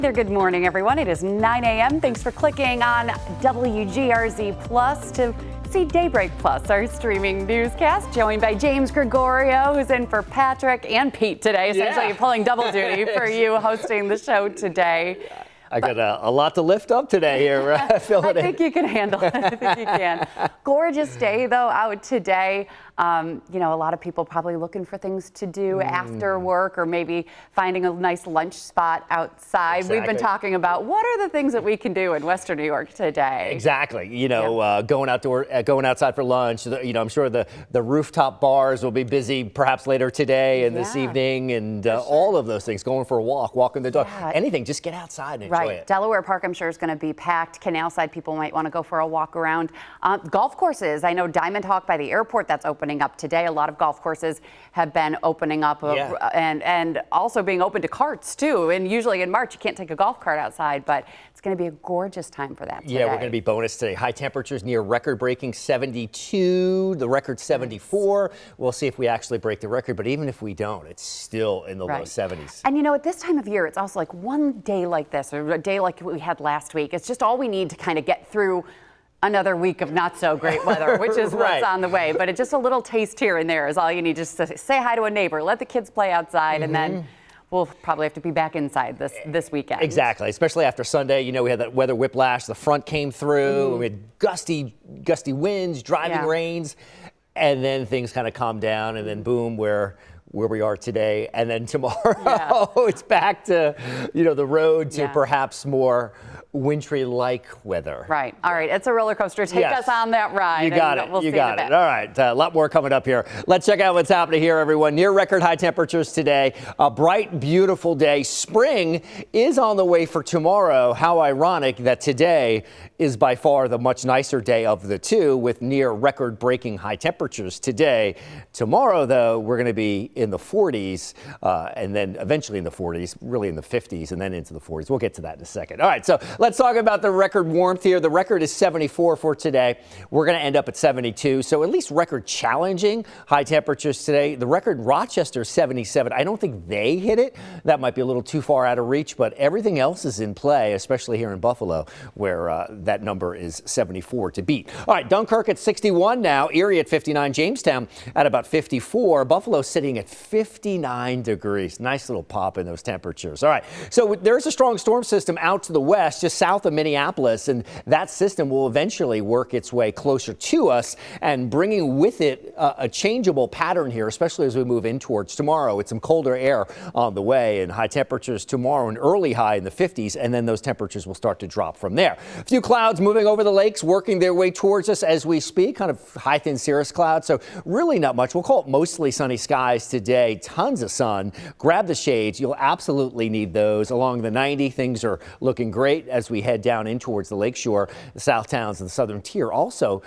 There, good morning, everyone. It is 9 a.m. Thanks for clicking on WGRZ Plus to see Daybreak Plus, our streaming newscast, joined by James Gregorio, who's in for Patrick and Pete today, essentially pulling double duty for you hosting the show today. I got a lot to lift up today here. I think you can handle it. I think you can. Gorgeous day, though, out today. You know, a lot of people probably looking for things to do after work, or maybe finding a nice lunch spot outside. Exactly. We've been talking about what are the things that we can do in Western New York today. Exactly. You know, going outside for lunch. You know, I'm sure the rooftop bars will be busy perhaps later today and this evening, and all of those things. Going for a walk, walking the dog, anything. Just get outside and enjoy it. Delaware Park, I'm sure, is going to be packed. Canal side people might want to go for a walk around. Golf courses. I know Diamond Hawk by the airport, that's opening up today. A lot of golf courses have been opening up and also being open to carts too. And usually in March you can't take a golf cart outside, but it's going to be a gorgeous time for that today. Yeah, we're going to be bonus today. High temperatures near record-breaking 72, the record 74. We'll see if we actually break the record, but even if we don't, it's still in the low 70s. And you know, at this time of year, it's also like one day like this, or a day like we had last week. It's just all we need to kind of get through another week of not so great weather, which is what's on the way. But it's just a little taste here and there is all you need. Just to say hi to a neighbor, let the kids play outside, and then we'll probably have to be back inside this weekend. Exactly, especially after Sunday. You know, we had that weather whiplash. The front came through. We had gusty winds, driving rains, and then things kind of calmed down, and then boom, where we are today. And then tomorrow, it's back to, you know, the road to perhaps more wintry-like weather. Right. All right. It's a roller coaster. Take us on that ride. You got it. We'll you got it. All right. A lot more coming up here. Let's check out what's happening here, everyone. Near record high temperatures today. A bright, beautiful day. Spring is on the way for tomorrow. How ironic that today is by far the much nicer day of the two, with near record-breaking high temperatures today. Tomorrow, though, we're going to be in the 40s, and then eventually in the 40s, really in the 50s, and then into the 40s. We'll get to that in a second. All right. So let's talk about the record warmth here. The record is 74 for today. We're going to end up at 72, so at least record challenging high temperatures today. The record in Rochester is 77. I don't think they hit it. That might be a little too far out of reach, but everything else is in play, especially here in Buffalo, where that number is 74 to beat. All right, Dunkirk at 61 now, Erie at 59, Jamestown at about 54, Buffalo sitting at 59 degrees. Nice little pop in those temperatures. All right, so there's a strong storm system out to the west, just south of Minneapolis, and that system will eventually work its way closer to us and bringing with it a changeable pattern here, especially as we move in towards tomorrow. It's some colder air on the way, and high temperatures tomorrow, an early high in the 50s, and then those temperatures will start to drop from there. A few clouds moving over the lakes, working their way towards us as we speak, kind of high thin cirrus clouds, so really not much. We'll call it mostly sunny skies today. Tons of sun. Grab the shades. You'll absolutely need those. Along the 90, things are looking great as we head down in towards the lakeshore. The south towns and the southern tier also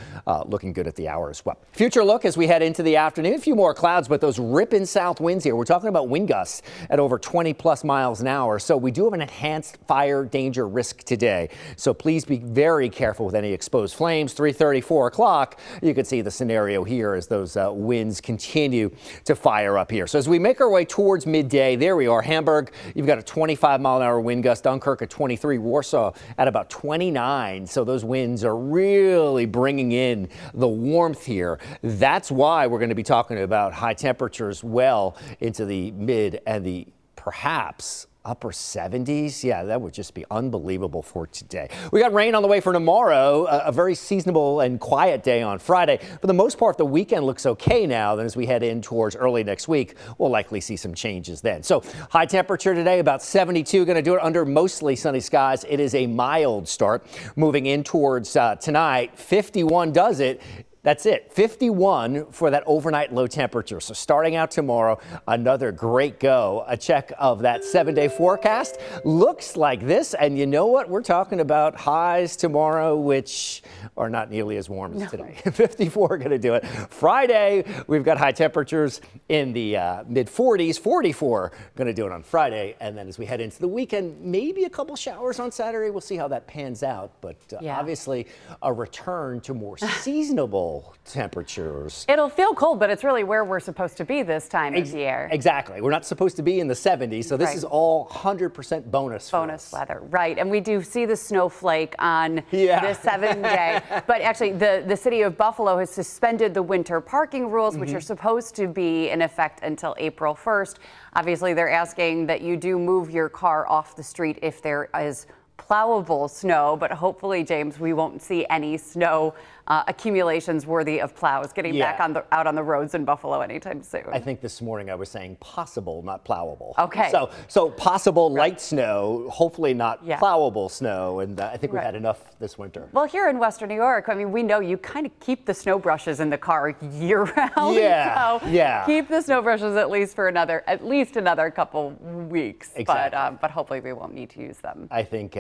looking good at the hour as well. Future look as we head into the afternoon. A few more clouds, but those ripping south winds here. We're talking about wind gusts at over 20 plus miles an hour. So we do have an enhanced fire danger risk today. So please be very careful with any exposed flames. 3:30, 4 o'clock, you can see the scenario here as those winds continue to fire up here. So as we make our way towards midday, there we are. Hamburg, you've got a 25 mile an hour wind gust. Dunkirk at 23. Warsaw at about 29. So those winds are really bringing in the warmth here. That's why we're going to be talking about high temperatures well into the mid and the perhaps upper 70s. Yeah, that would just be unbelievable for today. We got rain on the way for tomorrow, a very seasonable and quiet day on Friday. For the most part, the weekend looks okay now. Then as we head in towards early next week, we'll likely see some changes then. So high temperature today, about 72, going to do it under mostly sunny skies. It is a mild start. Moving in towards tonight, 51 does it. That's it, 51 for that overnight low temperature. So starting out tomorrow, another great go. A check of that 7-day forecast looks like this. And you know what? We're talking about highs tomorrow, which are not nearly as warm as today. 54 going to do it. Friday, we've got high temperatures in the mid 40s, 44 going to do it on Friday. And then as we head into the weekend, maybe a couple showers on Saturday. We'll see how that pans out. But obviously a return to more seasonable ideal temperatures. It'll feel cold, but it's really where we're supposed to be this time of year. Exactly. We're not supposed to be in the 70s, so this Right. is all 100% bonus for Bonus us. weather, right? And we do see the snowflake on Yeah. the 7th day. But actually, the city of Buffalo has suspended the winter parking rules, which are supposed to be in effect until April 1st. Obviously, they're asking that you do move your car off the street if there is plowable snow, but hopefully, James, we won't see any snow accumulations worthy of plows getting back out on the roads in Buffalo anytime soon. I think this morning I was saying possible, not plowable. Okay. So possible light snow, hopefully not Yeah. plowable snow, and I think we've had enough this winter. Well, here in Western New York, I mean, we know you kind of keep the snow brushes in the car year round. Yeah, So yeah. keep the snow brushes at least another couple weeks. Exactly. But hopefully we won't need to use them. I think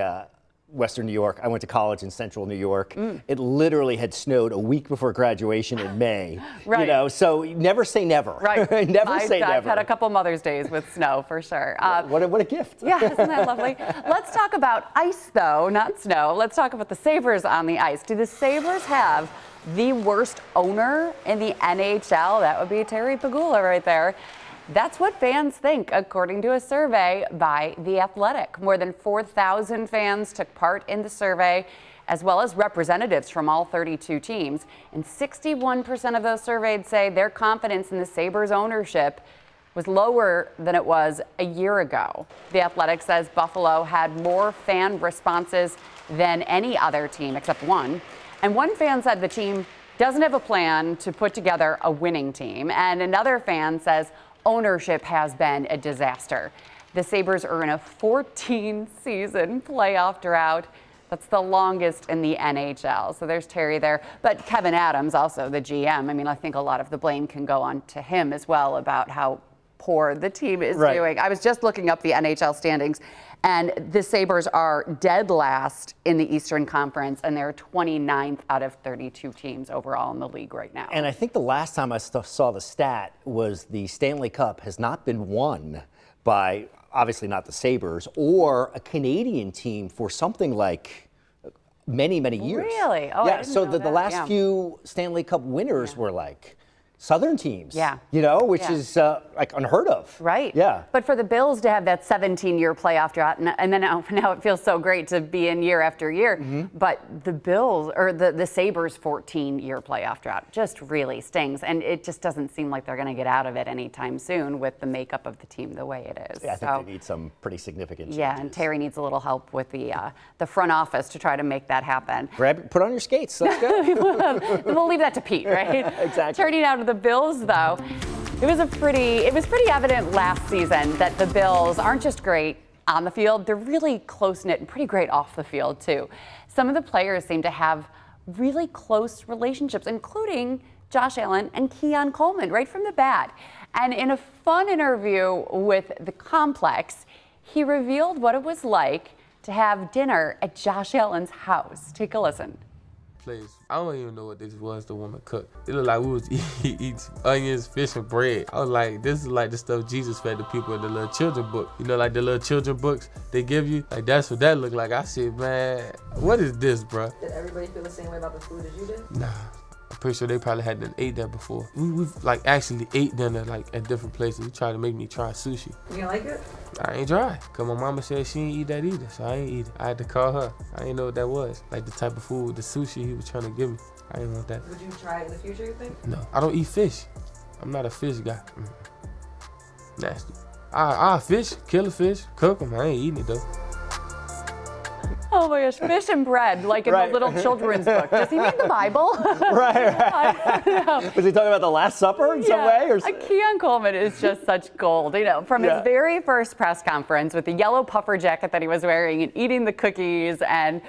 Western New York, I went to college in central New York. It literally had snowed a week before graduation in May. Right. You know, so never say never. Right. Never say never. I've had a couple Mother's Days with snow for sure. What a gift. Yeah, isn't that lovely? Let's talk about ice, though, not snow. Let's talk about the Sabres on the ice. Do the Sabres have the worst owner in the NHL? That would be Terry Pegula right there. That's what fans think, according to a survey by The Athletic. More than 4,000 fans took part in the survey, as well as representatives from all 32 teams. And 61% of those surveyed say their confidence in the Sabres ownership was lower than it was a year ago. The Athletic says Buffalo had more fan responses than any other team except one. And one fan said the team doesn't have a plan to put together a winning team. And another fan says ownership has been a disaster. The Sabres are in a 14-season playoff drought. That's the longest in the NHL. So there's Terry there. But Kevin Adams, also the GM, I mean, I think a lot of the blame can go on to him as well about how poor the team is doing. I was just looking up the NHL standings, and the Sabres are dead last in the Eastern Conference, and they're 29th out of 32 teams overall in the league right now. And I think the last time I saw the stat was the Stanley Cup has not been won by, obviously not the Sabres, or a Canadian team for something like many years. Really? Oh, yeah. I didn't So know the that. last few Stanley Cup winners were like Southern teams. Yeah. You know, which is like unheard of. Right. Yeah. But for the Bills to have that 17-year playoff drought, and then now it feels so great to be in year after year. But the Bills, or the Sabres' 14-year playoff drought just really stings. And it just doesn't seem like they're going to get out of it anytime soon with the makeup of the team the way it is. Yeah, I think they need some pretty significant changes. Yeah, and Terry needs a little help with the front office to try to make that happen. Put on your skates. Let's go. We'll leave that to Pete, right? Exactly. Turning out of the Bills, though, it was pretty evident last season that the Bills aren't just great on the field, they're really close-knit and pretty great off the field, too. Some of the players seem to have really close relationships, including Josh Allen and Keon Coleman, right from the bat. And in a fun interview with The Complex, he revealed what it was like to have dinner at Josh Allen's house. Take a listen. Place. I don't even know what this was the woman cooked. It looked like we was eating onions, fish, and bread. I was like, this is like the stuff Jesus fed the people in the little children book. You know, like the little children books they give you? Like, that's what that looked like. I said, man, what is this, bro? Did everybody feel the same way about the food as you did? Nah. I'm pretty sure they probably hadn't ate that before. We've like actually ate dinner like at different places. He tried to make me try sushi. You didn't like it? I ain't try. Cause my mama said she ain't eat that either, so I ain't eat it. I had to call her. I didn't know what that was. Like the type of food, the sushi he was trying to give me. I didn't want that. Would you try it in the future, you think? No, I don't eat fish. I'm not a fish guy. Nasty. I fish, kill a fish, cook them. I ain't eating it though. Oh my gosh, fish and bread, like in Right. the little children's book. Does he mean the Bible? Right. I don't know. Was he talking about the Last Supper in some way? Or Keon Coleman is just such gold. You know, from his very first press conference with the yellow puffer jacket that he was wearing and eating the cookies, and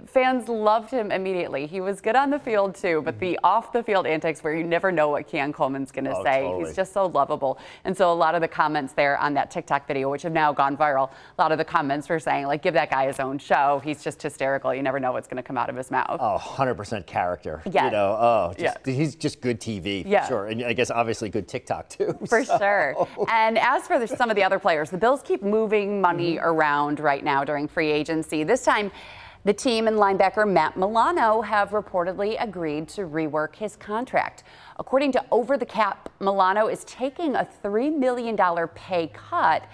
fans loved him immediately. He was good on the field too, but the off the field antics where you never know what Keon Coleman's going to say. Totally. He's just so lovable. And so a lot of the comments there on that TikTok video, which have now gone viral, a lot of the comments were saying, like, give that guy his own show. He's just hysterical. You never know what's going to come out of his mouth. Oh, 100% character. Yeah. You know, he's just good TV, for sure. And I guess obviously good TikTok too. For sure. And as for some of the other players, the Bills keep moving money around right now during free agency. This time, The team and linebacker Matt Milano have reportedly agreed to rework his contract. According to Over the Cap, Milano is taking a $3 million pay cut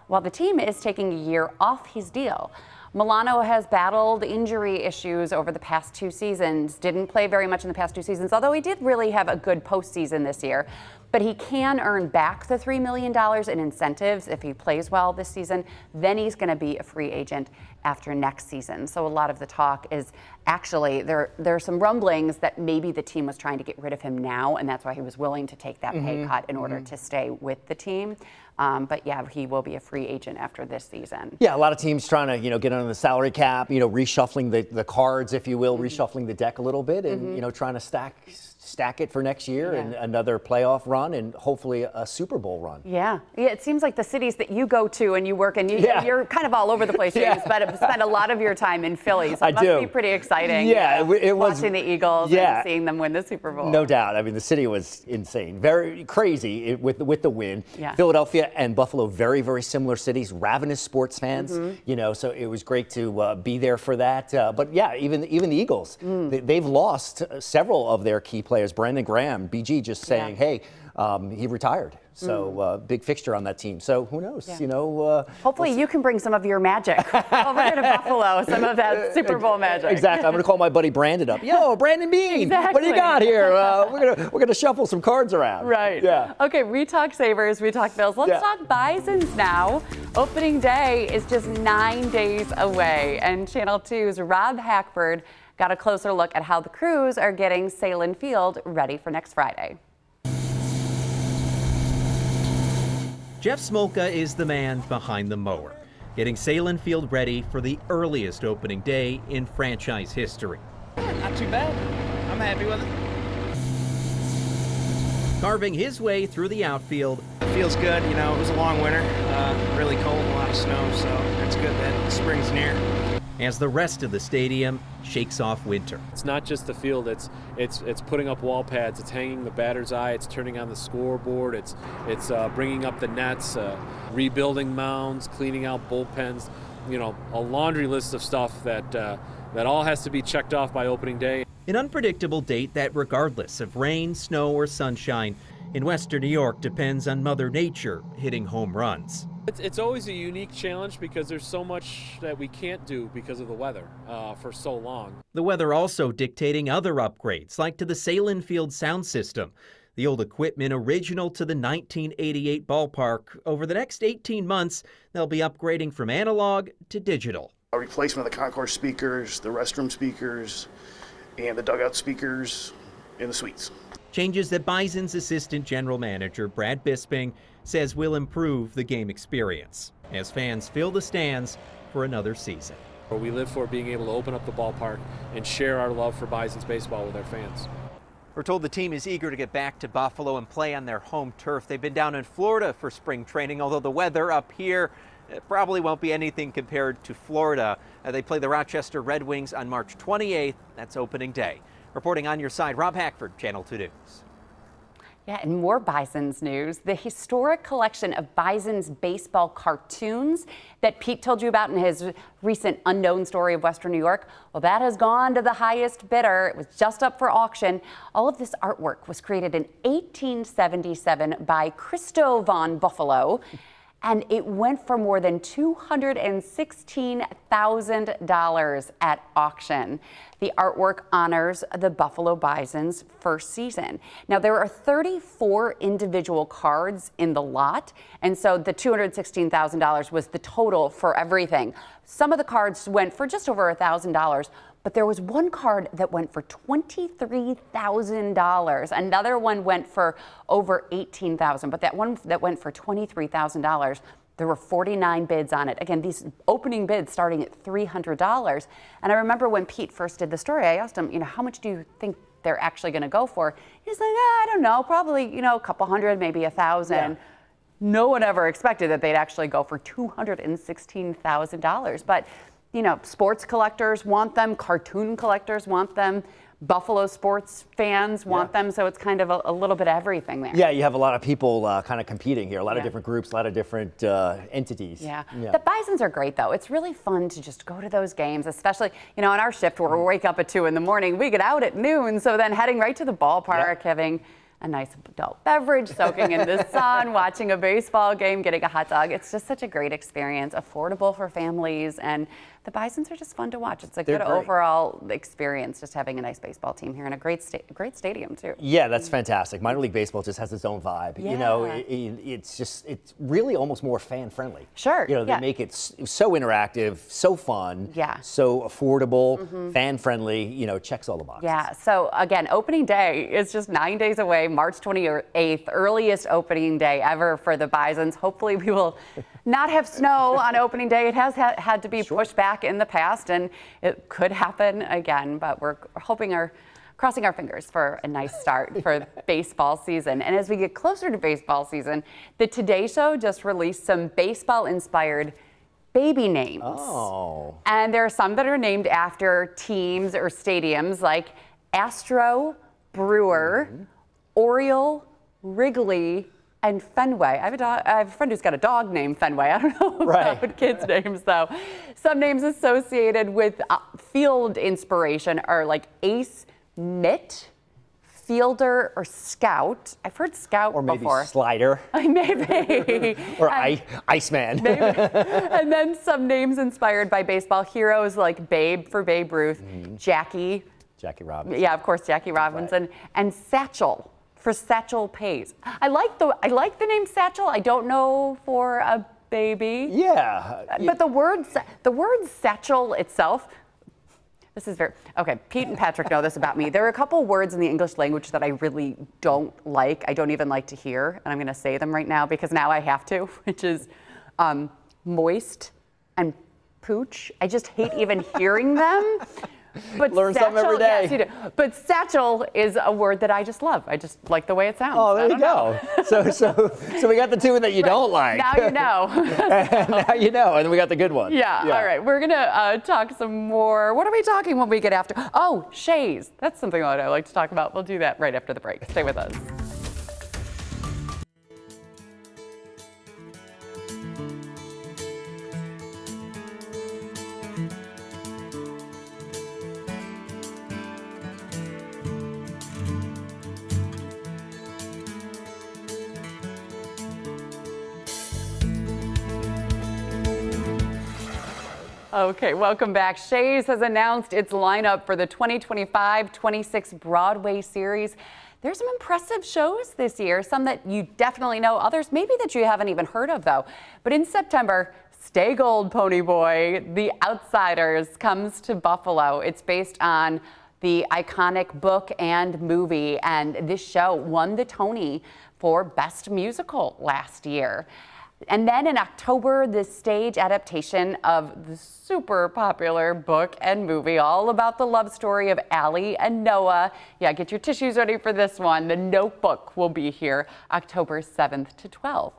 while the team is taking a year off his deal. Milano has battled injury issues over the past 2 seasons, didn't play very much in the past 2 seasons, although he did really have a good postseason this year. But he can earn back the $3 million in incentives if he plays well this season. Then he's going to be a free agent after next season. So a lot of the talk is actually there are some rumblings that maybe the team was trying to get rid of him now, and that's why he was willing to take that pay cut in order to stay with the team. But yeah, he will be a free agent after this season. Yeah, a lot of teams trying to, get under the salary cap, reshuffling the cards, if you will, reshuffling the deck a little bit and, trying to stack it for next year and another playoff run and hopefully a Super Bowl run. Yeah, it seems like the cities that you go to and you work in, you're kind of all over the place. You spend a lot of your time in Philly, so it must be pretty exciting. Yeah, it was watching the Eagles and seeing them win the Super Bowl. No doubt. I mean, the city was insane, very crazy with the win. Yeah. Philadelphia and Buffalo, very, very similar cities, ravenous sports fans. So it was great to be there for that. But yeah, even the Eagles, they've lost several of their key players. Brandon Graham, BG, just saying, hey, he retired. So big fixture on that team. So who knows? Hopefully you can bring some of your magic over to Buffalo, some of that Super Bowl magic. Exactly. I'm going to call my buddy Brandon up. Yo, Brandon Bean, exactly. What do you got here? We're gonna shuffle some cards around. Right. Yeah. Okay. We talk Sabres. We talk Bills. Let's talk Bisons now. Opening day is just 9 days away, and Channel 2's Rob Hackford got a closer look at how the Crews are getting Salem Field ready for next Friday. Jeff Smolka is the man behind the mower, getting Salem Field ready for the earliest opening day in franchise history. Not too bad. I'm happy with it. Carving his way through the outfield. Feels good. It was a long winter, really cold, a lot of snow, so it's good that spring's near. As the rest of the stadium shakes off winter. It's not just the field, it's putting up wall pads, it's hanging the batter's eye, it's turning on the scoreboard, it's bringing up the nets, rebuilding mounds, cleaning out bullpens, a laundry list of stuff that all has to be checked off by opening day. An unpredictable date that, regardless of rain, snow, or sunshine, in Western New York depends on Mother Nature hitting home runs. It's always a unique challenge because there's so much that we can't do because of the weather for so long. The weather also dictating other upgrades, like to the Salem Field sound system, the old equipment original to the 1988 ballpark. Over the next 18 months, they'll be upgrading from analog to digital. A replacement of the concourse speakers, the restroom speakers, and the dugout speakers in the suites. Changes that Bison's assistant general manager, Brad Bisping, says will improve the game experience as fans fill the stands for another season. We live for being able to open up the ballpark and share our love for Bison's baseball with our fans. We're told the team is eager to get back to Buffalo and play on their home turf. They've been down in Florida for spring training, although the weather up here probably won't be anything compared to Florida. They play the Rochester Red Wings on March 28th. That's opening day. Reporting on your side, Rob Hackford, Channel 2 News. Yeah, and more Bison's news. The historic collection of Bison's baseball cartoons that Pete told you about in his recent Unknown Story of Western New York, well, that has gone to the highest bidder. It was just up for auction. All of this artwork was created in 1877 by Christo von Buffalo, and it went for more than $216,000 at auction. The artwork honors the Buffalo Bison's first season. Now, there are 34 individual cards in the lot, and so the $216,000 was the total for everything. Some of the cards went for just over $1,000, but there was one card that went for $23,000. Another one went for over $18,000, but that one that went for $23,000, there were 49 bids on it. Again, these opening bids starting at $300. And I remember when Pete first did the story, I asked him, how much do you think they're actually going to go for? He's like, I don't know, probably, a couple hundred, maybe $1,000. Yeah. No one ever expected that they'd actually go for $216,000. But sports collectors want them, cartoon collectors want them. Buffalo sports fans want them, so it's kind of a little bit of everything there. Yeah, you have a lot of people kind of competing here, a lot of Yeah. different groups, a lot of different entities. Yeah. The Bisons are great, though. It's really fun to just go to those games, especially, you know, on our shift where we wake up at 2 in the morning, we get out at noon, so then heading right to the ballpark, having a nice adult beverage, soaking in the sun, watching a baseball game, getting a hot dog. It's just such a great experience, affordable for families, and the Bisons are just fun to watch. It's a good overall experience, just having a nice baseball team here and a great stadium, too. Yeah, that's fantastic. Minor League Baseball just has its own vibe. You know, it's really almost more fan-friendly. Sure. You know, they make it so interactive, so fun, so affordable, fan-friendly, you know, checks all the boxes. Yeah, so again, opening day is just 9 days away, March 28th, earliest opening day ever for the Bisons. Hopefully we will not have snow on opening day. It has had to be pushed back in the past, and it could happen again, but we're crossing our fingers for a nice start for baseball season. And as we get closer to baseball season, the Today Show just released some baseball-inspired baby names. Oh. And there are some that are named after teams or stadiums like Astro, Brewer, Oriole, Wrigley, and Fenway. I have a friend who's got a dog named Fenway. I don't know about kids' names, though. Some names associated with field inspiration are like Ace, Mitt, Fielder, or Scout. I've heard Scout or maybe before. Slider. Maybe. Or Iceman. Maybe. And then some names inspired by baseball heroes like Babe for Babe Ruth, Jackie Robinson. Yeah, of course, Jackie Robinson, and Satchel for Satchel Paige. I like the name Satchel. I don't know for a baby. Yeah. But the word satchel itself. This is okay. Pete and Patrick know this about me. There are a couple words in the English language that I really don't like. I don't even like to hear, and I'm going to say them right now because now I have to, which is moist and pooch. I just hate even hearing them. But learn something every day. Yes, you do. But satchel is a word that I just love. I just like the way it sounds. Oh, there you go. So we got the two that you don't like. Now you know. Now you know, and we got the good one. Yeah. All right. We're gonna talk some more. What are we talking when we get after? Oh, Shays. That's something that I like to talk about. We'll do that right after the break. Stay with us. Okay, welcome back. Shays has announced its lineup for the 2025-26 Broadway series. There's some impressive shows this year, some that you definitely know, others maybe that you haven't even heard of though. But in September, Stay Gold, Pony Boy, The Outsiders comes to Buffalo. It's based on the iconic book and movie, and this show won the Tony for Best Musical last year. And then in October, the stage adaptation of the super popular book and movie, all about the love story of Allie and Noah. Yeah, get your tissues ready for this one. The Notebook will be here October 7th to 12th.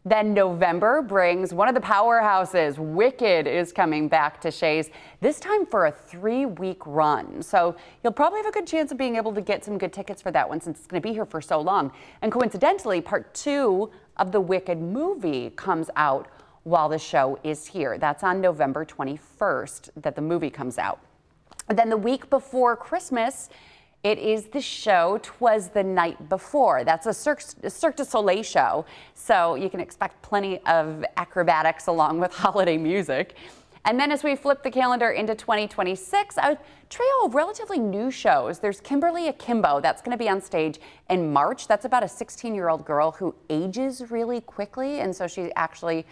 Then November brings one of the powerhouses. Wicked is coming back to Shays, this time for a 3-week run. So you'll probably have a good chance of being able to get some good tickets for that one since it's going to be here for so long. And coincidentally, part 2 of the Wicked movie comes out while the show is here. That's on November 21st that the movie comes out. And then the week before Christmas, it is the show 'Twas the Night Before. That's a Cirque du Soleil show, so you can expect plenty of acrobatics along with holiday music. And then as we flip the calendar into 2026, a trio of relatively new shows. There's Kimberly Akimbo. That's going to be on stage in March. That's about a 16-year-old girl who ages really quickly, and so she's actually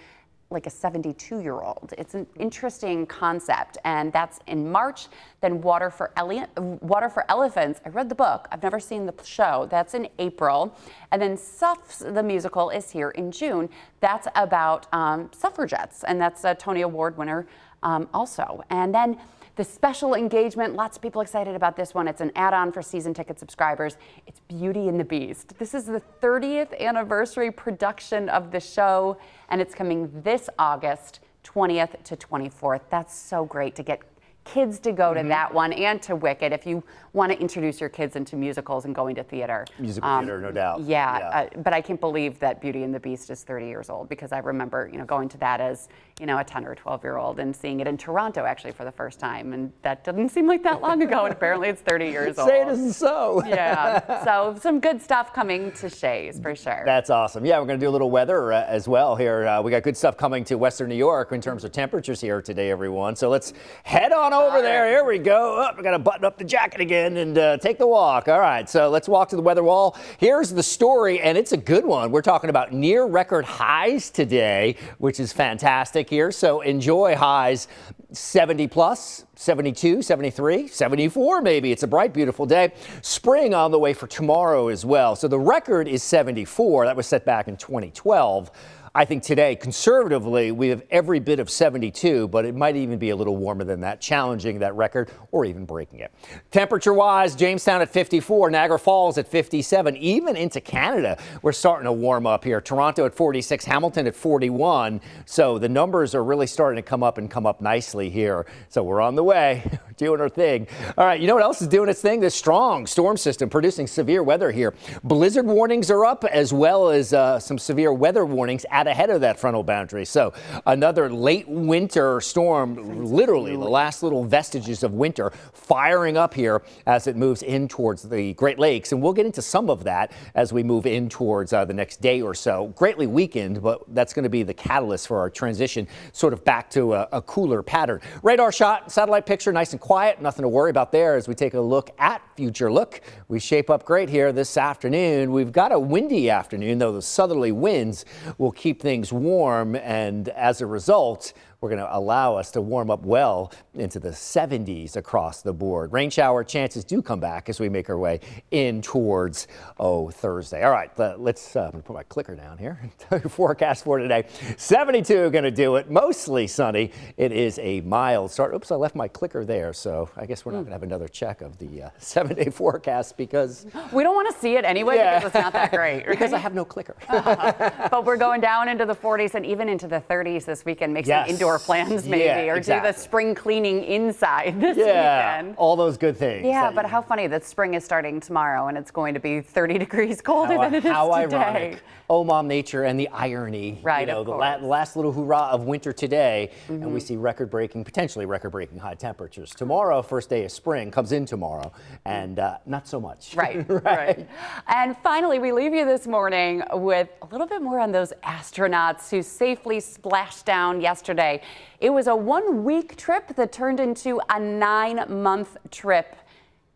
like a 72-year-old. It's an interesting concept, and that's in March. Then Water for Elephants. I read the book. I've never seen the show. That's in April. And then Suffs, the musical, is here in June. That's about suffragettes, and that's a Tony Award winner also. And then the special engagement, lots of people excited about this one. It's an add-on for season ticket subscribers. It's Beauty and the Beast. This is the 30th anniversary production of the show, and it's coming this August 20th to 24th. That's so great to get kids to go to that one and to Wicked if you want to introduce your kids into musicals and going to theater. Musical theater, no doubt. Yeah, but I can't believe that Beauty and the Beast is 30 years old, because I remember, going to that as, a 10 or 12-year-old and seeing it in Toronto actually for the first time, and that doesn't seem like that long ago, and apparently it's 30 years old. Say it isn't so. Yeah, so some good stuff coming to Shays for sure. That's awesome. Yeah, we're going to do a little weather as well here. We got good stuff coming to Western New York in terms of temperatures here today, everyone. So let's head on over there. Here we go. Oh, we got to button up the jacket again and take the walk. All right, so let's walk to the weather wall. Here's the story, and it's a good one. We're talking about near record highs today, which is fantastic here. So enjoy highs 70 plus, 72, 73, 74 maybe. It's a bright, beautiful day. Spring on the way for tomorrow as well. So the record is 74. That was set back in 2012. I think today, conservatively, we have every bit of 72, but it might even be a little warmer than that, challenging that record or even breaking it. Temperature-wise, Jamestown at 54, Niagara Falls at 57, even into Canada, we're starting to warm up here. Toronto at 46, Hamilton at 41. So the numbers are really starting to come up and come up nicely here. So we're on the way, doing our thing. All right, you know what else is doing its thing? This strong storm system producing severe weather here. Blizzard warnings are up, as well as some severe weather warnings ahead of that frontal boundary. So another late winter storm, literally the last little vestiges of winter firing up here as it moves in towards the Great Lakes. And we'll get into some of that as we move in towards the next day or so. Greatly weakened, but that's going to be the catalyst for our transition sort of back to a cooler pattern. Radar shot, satellite picture, nice and quiet. Nothing to worry about there as we take a look at future look. We shape up great here this afternoon. We've got a windy afternoon, though the southerly winds will keep things warm, and as a result, we're going to allow us to warm up well into the 70s across the board. Rain shower chances do come back as we make our way in towards Thursday. All right, let's I'm going to put my clicker down here and tell you forecast for today. 72 going to do it. Mostly sunny. It is a mild start. Oops, I left my clicker there, so I guess we're not going to have another check of the 7-day forecast because we don't want to see it anyway because it's not that great. Right? Because I have no clicker. But we're going down into the 40s and even into the 30s this weekend. Make some indoor plans maybe, or exactly. do the spring cleaning inside this weekend. All those good things. Yeah, but how funny that spring is starting tomorrow and it's going to be 30 degrees colder than it is how today. Ironic. Oh, Mom Nature and the irony. Right, the last little hurrah of winter today, and we see potentially record-breaking high temperatures. Tomorrow, first day of spring, comes in tomorrow, and not so much. Right. And finally, we leave you this morning with a little bit more on those astronauts who safely splashed down yesterday. It was a 1-week trip that turned into a 9-month trip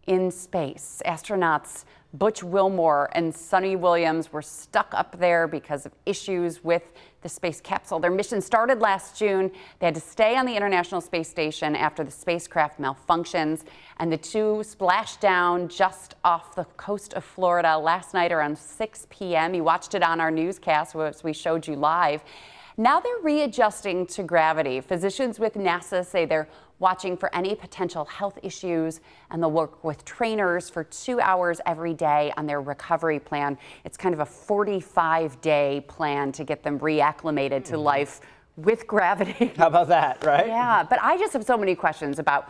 in space. Astronauts Butch Wilmore and Sonny Williams were stuck up there because of issues with the space capsule. Their mission started last June. They had to stay on the International Space Station after the spacecraft malfunctions, and the two splashed down just off the coast of Florida last night around 6 p.m. You watched it on our newscast as we showed you live. Now they're readjusting to gravity. Physicians with NASA say they're watching for any potential health issues, and they'll work with trainers for 2 hours every day on their recovery plan. It's kind of a 45-day plan to get them reacclimated to life with gravity. How about that, right? Yeah, but I just have so many questions about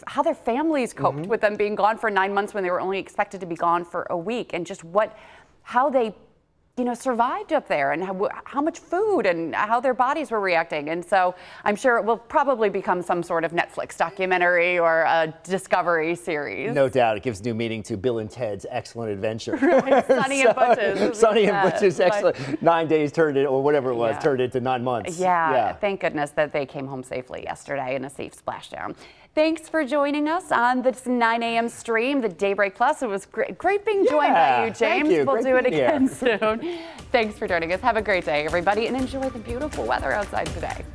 how their families coped with them being gone for 9 months when they were only expected to be gone for a week, and just how they survived up there, and how much food and how their bodies were reacting. And so I'm sure it will probably become some sort of Netflix documentary or a Discovery series. No doubt. It gives new meaning to Bill and Ted's Excellent Adventure. Right. Sonny and Butch's. Sonny and Butch's Excellent. 9 days turned into, or whatever it was, turned into 9 months. Yeah. Thank goodness that they came home safely yesterday in a safe splashdown. Thanks for joining us on this 9 a.m. stream, the Daybreak Plus. It was great being joined by you, James. Thank you. We'll Great do it being again here. soon. Thanks for joining us. Have a great day, everybody, and enjoy the beautiful weather outside today.